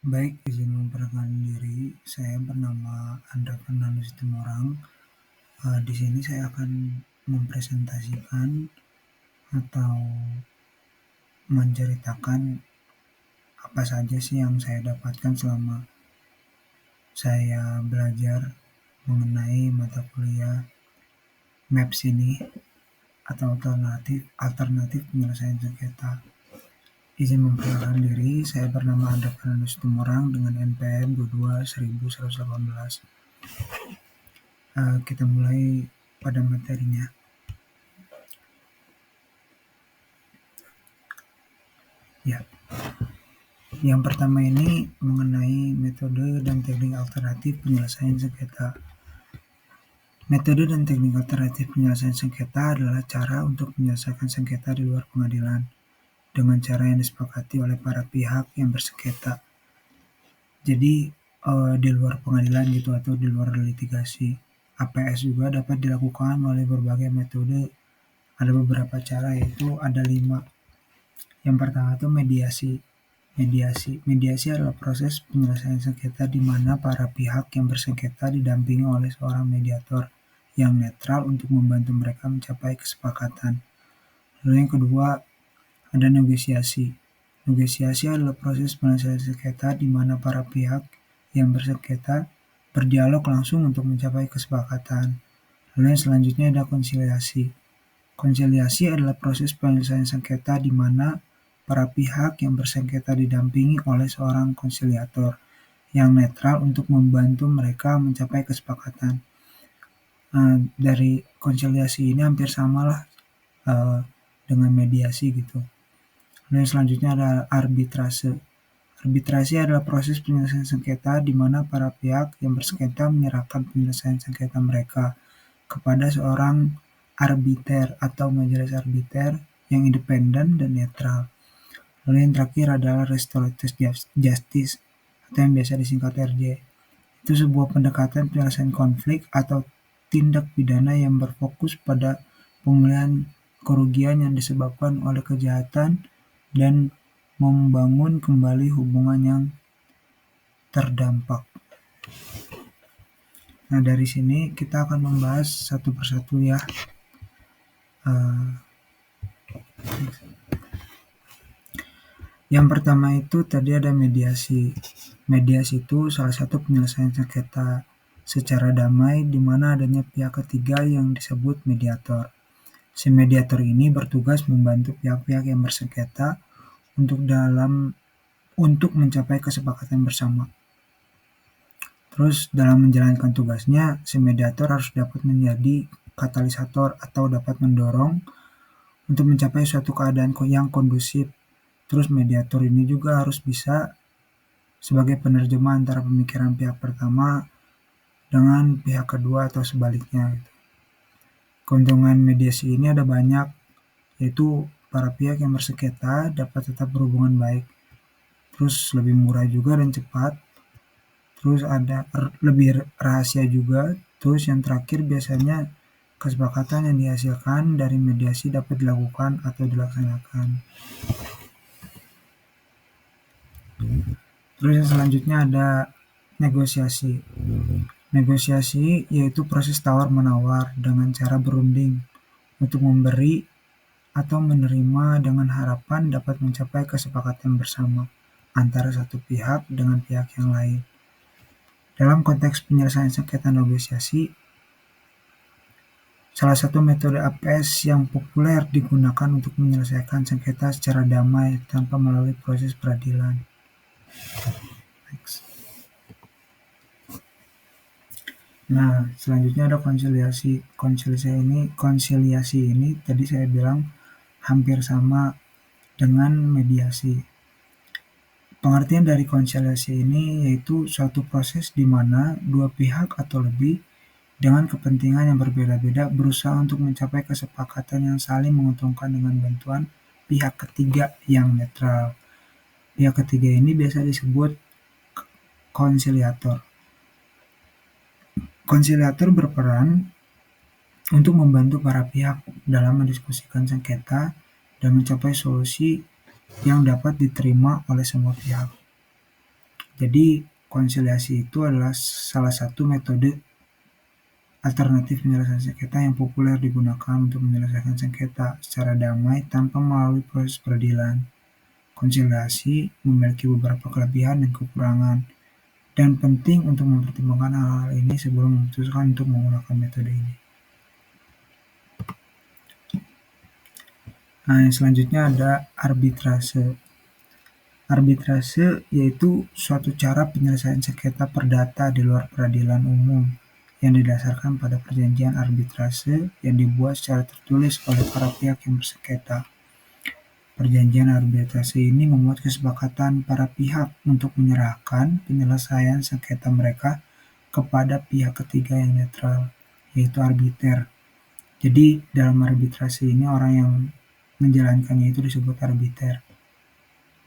Baik, izin memperkenalkan diri. Saya bernama Andra Fernandes Tumorang. Di sini saya akan mempresentasikan atau menceritakan apa saja sih yang saya dapatkan selama saya belajar mengenai mata kuliah MAPS ini atau alternatif penyelesaian sengketa. Izin memperkenalkan diri, saya bernama Andra Fernandes Tumorang dengan NPM 22.1118. Kita mulai pada materinya. Ya, yang pertama ini mengenai metode dan teknik alternatif penyelesaian sengketa. Metode dan teknik alternatif penyelesaian sengketa adalah cara untuk menyelesaikan sengketa di luar pengadilan dengan cara yang disepakati oleh para pihak yang bersengketa. Jadi di luar pengadilan gitu atau di luar litigasi. APS juga dapat dilakukan melalui berbagai metode. Ada beberapa cara, yaitu ada 5. Yang pertama itu mediasi. Mediasi adalah proses penyelesaian sengketa di mana para pihak yang bersengketa didampingi oleh seorang mediator yang netral untuk membantu mereka mencapai kesepakatan. Lalu yang kedua, ada negosiasi. Negosiasi adalah proses penyelesaian sengketa di mana para pihak yang bersengketa berdialog langsung untuk mencapai kesepakatan. Lalu yang selanjutnya ada konsiliasi. Konsiliasi adalah proses penyelesaian sengketa di mana para pihak yang bersengketa didampingi oleh seorang konsiliator yang netral untuk membantu mereka mencapai kesepakatan. Dari konsiliasi ini hampir samalah dengan mediasi gitu. Dan selanjutnya ada arbitrase. Arbitrase adalah proses penyelesaian sengketa di mana para pihak yang bersengketa menyerahkan penyelesaian sengketa mereka kepada seorang arbiter atau majelis arbiter yang independen dan netral. Lalu yang terakhir adalah restoratif justice atau yang biasa disingkat RJ. Itu sebuah pendekatan penyelesaian konflik atau tindak pidana yang berfokus pada pemulihan kerugian yang disebabkan oleh kejahatan dan membangun kembali hubungan yang terdampak. Nah, dari sini kita akan membahas satu persatu ya. Yang pertama itu tadi ada mediasi. Mediasi itu salah satu penyelesaian sengketa secara damai di mana adanya pihak ketiga yang disebut mediator. Si mediator ini bertugas membantu pihak-pihak yang bersengketa untuk mencapai kesepakatan bersama. Terus dalam menjalankan tugasnya, si mediator harus dapat menjadi katalisator atau dapat mendorong untuk mencapai suatu keadaan yang kondusif. Terus mediator ini juga harus bisa sebagai penerjemah antara pemikiran pihak pertama dengan pihak kedua atau sebaliknya. Keuntungan mediasi ini ada banyak, yaitu para pihak yang bersengketa dapat tetap berhubungan baik. Terus lebih murah juga dan cepat. Terus ada lebih rahasia juga. Terus yang terakhir biasanya kesepakatan yang dihasilkan dari mediasi dapat dilakukan atau dilaksanakan. Terus yang selanjutnya ada negosiasi. Negosiasi yaitu proses tawar-menawar dengan cara berunding untuk memberi atau menerima dengan harapan dapat mencapai kesepakatan bersama antara satu pihak dengan pihak yang lain. Dalam konteks penyelesaian sengketa negosiasi, salah satu metode APS yang populer digunakan untuk menyelesaikan sengketa secara damai tanpa melalui proses peradilan. Next. Nah, selanjutnya ada konsiliasi. Konsiliasi ini tadi saya bilang hampir sama dengan mediasi. Pengertian dari konsiliasi ini yaitu suatu proses di mana dua pihak atau lebih dengan kepentingan yang berbeda-beda berusaha untuk mencapai kesepakatan yang saling menguntungkan dengan bantuan pihak ketiga yang netral. Pihak ketiga ini biasa disebut konsiliator. Konsiliator berperan untuk membantu para pihak dalam mendiskusikan sengketa dan mencapai solusi yang dapat diterima oleh semua pihak. Jadi konsiliasi itu adalah salah satu metode alternatif penyelesaian sengketa yang populer digunakan untuk menyelesaikan sengketa secara damai tanpa melalui proses peradilan. Konsiliasi memiliki beberapa kelebihan dan kekurangan, dan penting untuk mempertimbangkan hal-hal ini sebelum memutuskan untuk menggunakan metode ini. Nah, yang selanjutnya ada arbitrase. Arbitrase yaitu suatu cara penyelesaian sengketa perdata di luar peradilan umum yang didasarkan pada perjanjian arbitrase yang dibuat secara tertulis oleh para pihak yang bersengketa. Perjanjian arbitrase ini memuat kesepakatan para pihak untuk menyerahkan penyelesaian sengketa mereka kepada pihak ketiga yang netral, yaitu arbiter. Jadi dalam arbitrase ini orang yang menjalankannya itu disebut arbiter.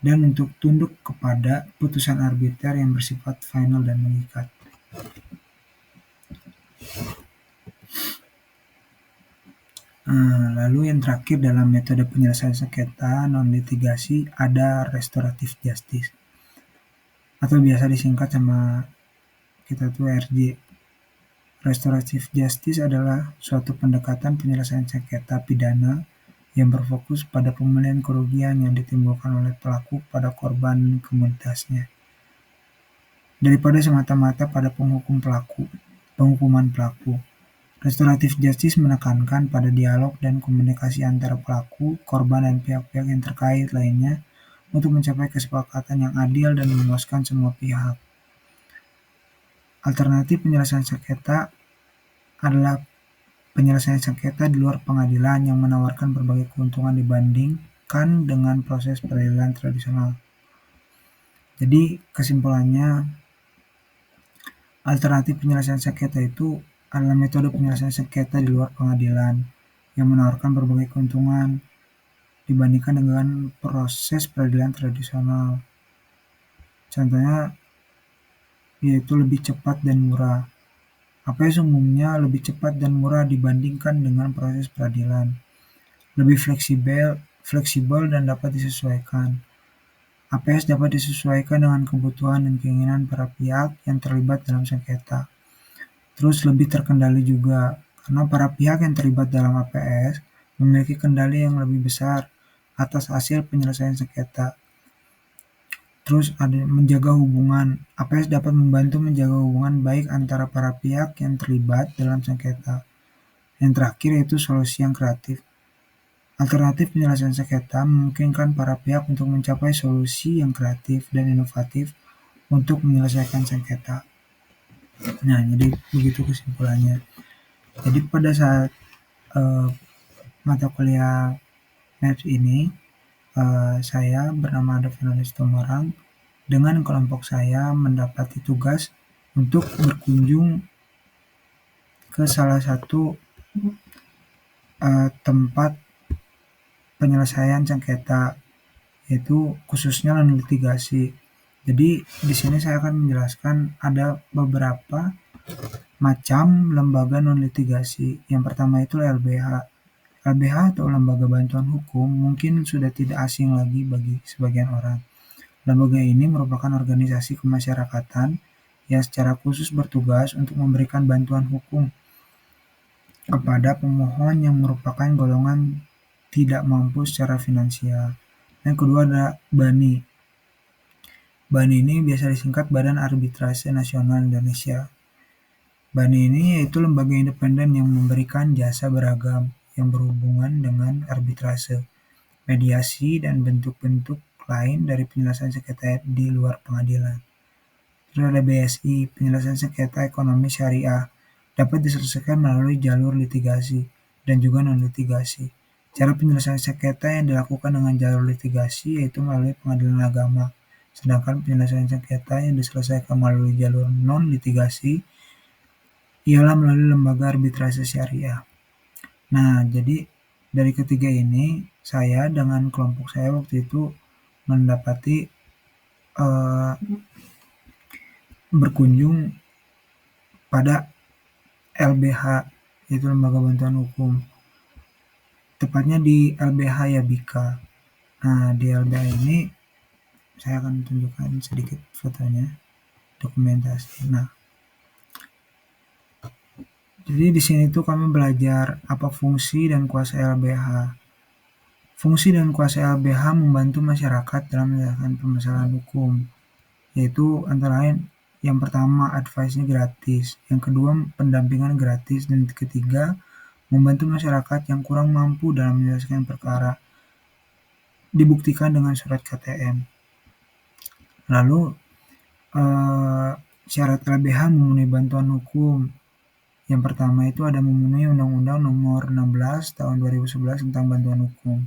Dan untuk tunduk kepada putusan arbiter yang bersifat final dan mengikat. Lalu yang terakhir dalam metode penyelesaian sengketa non-litigasi ada restoratif justice, atau biasa disingkat sama kita tuh RJ. Restoratif justice adalah suatu pendekatan penyelesaian sengketa pidana yang berfokus pada pemulihan kerugian yang ditimbulkan oleh pelaku pada korban dan komunitasnya, daripada semata-mata pada penghukuman pelaku. Restoratif justice menekankan pada dialog dan komunikasi antara pelaku, korban, dan pihak-pihak yang terkait lainnya untuk mencapai kesepakatan yang adil dan memuaskan semua pihak. Alternatif penyelesaian sengketa adalah penyelesaian sengketa di luar pengadilan yang menawarkan berbagai keuntungan dibandingkan dengan proses peradilan tradisional. Jadi kesimpulannya, alternatif penyelesaian sengketa itu adalah metode penyelesaian sengketa di luar pengadilan yang menawarkan berbagai keuntungan dibandingkan dengan proses peradilan tradisional. Contohnya yaitu lebih cepat dan murah. APS umumnya lebih cepat dan murah dibandingkan dengan proses peradilan. Lebih fleksibel dan dapat disesuaikan. APS dapat disesuaikan dengan kebutuhan dan keinginan para pihak yang terlibat dalam sengketa. Terus lebih terkendali juga, karena para pihak yang terlibat dalam APS memiliki kendali yang lebih besar atas hasil penyelesaian sengketa. Terus ada menjaga hubungan. APS dapat membantu menjaga hubungan baik antara para pihak yang terlibat dalam sengketa. Yang terakhir yaitu solusi yang kreatif. Alternatif penyelesaian sengketa memungkinkan para pihak untuk mencapai solusi yang kreatif dan inovatif untuk menyelesaikan sengketa. Nah, jadi begitu kesimpulannya. Jadi pada saat mata kuliah MAPS ini, saya bernama Adovinalis Tomarang dengan kelompok saya mendapati tugas untuk berkunjung ke salah satu tempat penyelesaian sengketa, yaitu khususnya non-litigasi. Jadi di sini saya akan menjelaskan ada beberapa macam lembaga non-litigasi. Yang pertama itu LBH. LBH atau Lembaga Bantuan Hukum mungkin sudah tidak asing lagi bagi sebagian orang. Lembaga ini merupakan organisasi kemasyarakatan yang secara khusus bertugas untuk memberikan bantuan hukum kepada pemohon yang merupakan golongan tidak mampu secara finansial. Yang kedua ada BANI. BANI ini biasa disingkat Badan Arbitrase Nasional Indonesia. BANI ini yaitu lembaga independen yang memberikan jasa beragam yang berhubungan dengan arbitrase, mediasi, dan bentuk-bentuk lain dari penyelesaian sengketa di luar pengadilan. Terus ada BSI, penyelesaian sengketa ekonomi syariah, dapat diselesaikan melalui jalur litigasi dan juga non-litigasi. Cara penyelesaian sengketa yang dilakukan dengan jalur litigasi yaitu melalui pengadilan agama, sedangkan penyelesaian sengketa yang diselesaikan melalui jalur non-litigasi ialah melalui lembaga arbitrase syariah. Nah, jadi dari ketiga ini, saya dengan kelompok saya waktu itu mendapati berkunjung pada LBH, yaitu Lembaga Bantuan Hukum. Tepatnya di LBH Yabika. Nah, di LBH ini saya akan tunjukkan sedikit fotonya, dokumentasi. Nah, jadi di sini tuh kami belajar apa fungsi dan kuasa LBH. Fungsi dan kuasa LBH membantu masyarakat dalam menyelesaikan permasalahan hukum, yaitu antara lain yang pertama advice-nya gratis, yang kedua pendampingan gratis, dan ketiga membantu masyarakat yang kurang mampu dalam menyelesaikan perkara, dibuktikan dengan surat KTM. Lalu syarat LBH memenuhi bantuan hukum. Yang pertama itu ada memenuhi Undang-Undang Nomor 16 Tahun 2011 tentang bantuan hukum.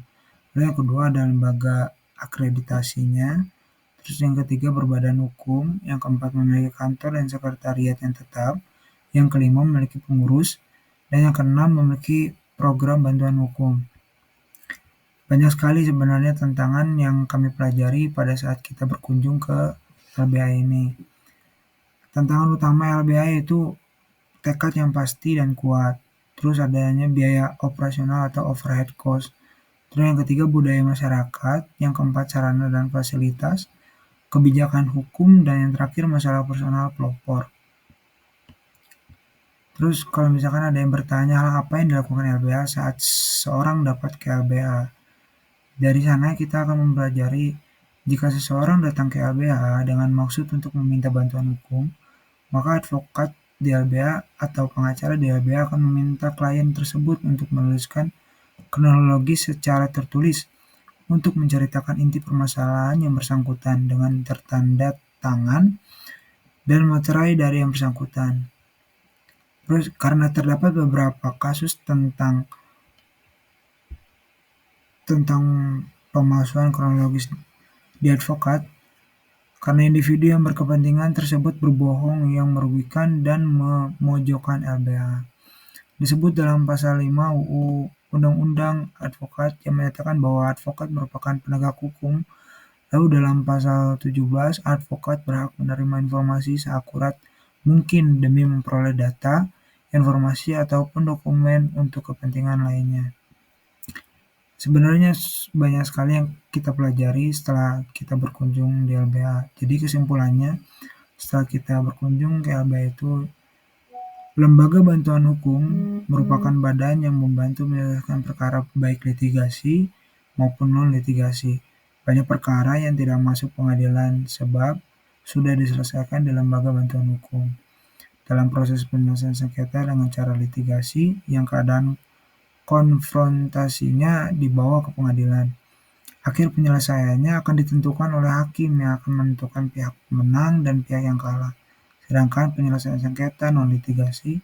Lalu yang kedua ada lembaga akreditasinya. Terus yang ketiga berbadan hukum. Yang keempat memiliki kantor dan sekretariat yang tetap. Yang kelima memiliki pengurus. Dan yang keenam memiliki program bantuan hukum. Banyak sekali sebenarnya tantangan yang kami pelajari pada saat kita berkunjung ke LBH ini. Tantangan utama LBH itu tekad yang pasti dan kuat. Terus adanya biaya operasional atau overhead cost. Terus yang ketiga budaya masyarakat. Yang keempat sarana dan fasilitas. Kebijakan hukum. Dan yang terakhir masalah personal pelopor. Terus kalau misalkan ada yang bertanya hal apa yang dilakukan LBH saat seorang dapat ke LBH. Dari sana kita akan mempelajari jika seseorang datang ke LBH dengan maksud untuk meminta bantuan hukum, maka advokat di LBH atau pengacara di LBH akan meminta klien tersebut untuk menuliskan kronologi secara tertulis untuk menceritakan inti permasalahan yang bersangkutan dengan tertanda tangan dan materai dari yang bersangkutan. Terus karena terdapat beberapa kasus tentang pemalsuan kronologis di advokat, karena individu yang berkepentingan tersebut berbohong yang merugikan dan memojokkan LBH. Disebut dalam pasal 5 UU Undang-Undang Advokat yang menyatakan bahwa advokat merupakan penegak hukum. Lalu dalam pasal 17, advokat berhak menerima informasi seakurat mungkin demi memperoleh data, informasi, ataupun dokumen untuk kepentingan lainnya. Sebenarnya banyak sekali yang kita pelajari setelah kita berkunjung di LBH. Jadi kesimpulannya, setelah kita berkunjung ke LBH itu, lembaga bantuan hukum merupakan badan yang membantu menyelesaikan perkara baik litigasi maupun non-litigasi. Banyak perkara yang tidak masuk pengadilan sebab sudah diselesaikan di lembaga bantuan hukum. Dalam proses penyelesaian sengketa dengan cara litigasi yang keadaan konfrontasinya dibawa ke pengadilan. Akhir penyelesaiannya akan ditentukan oleh hakim yang akan menentukan pihak pemenang dan pihak yang kalah. Sedangkan penyelesaian sengketa non-litigasi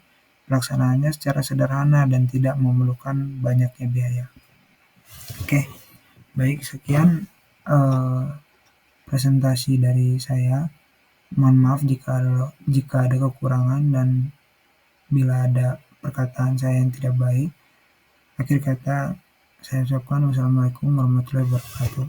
pelaksanaannya secara sederhana dan tidak memerlukan banyaknya biaya. Oke, baik sekian presentasi dari saya. Mohon maaf jika ada kekurangan dan bila ada perkataan saya yang tidak baik. Akhir kata saya ucapkan wassalamualaikum warahmatullahi wabarakatuh.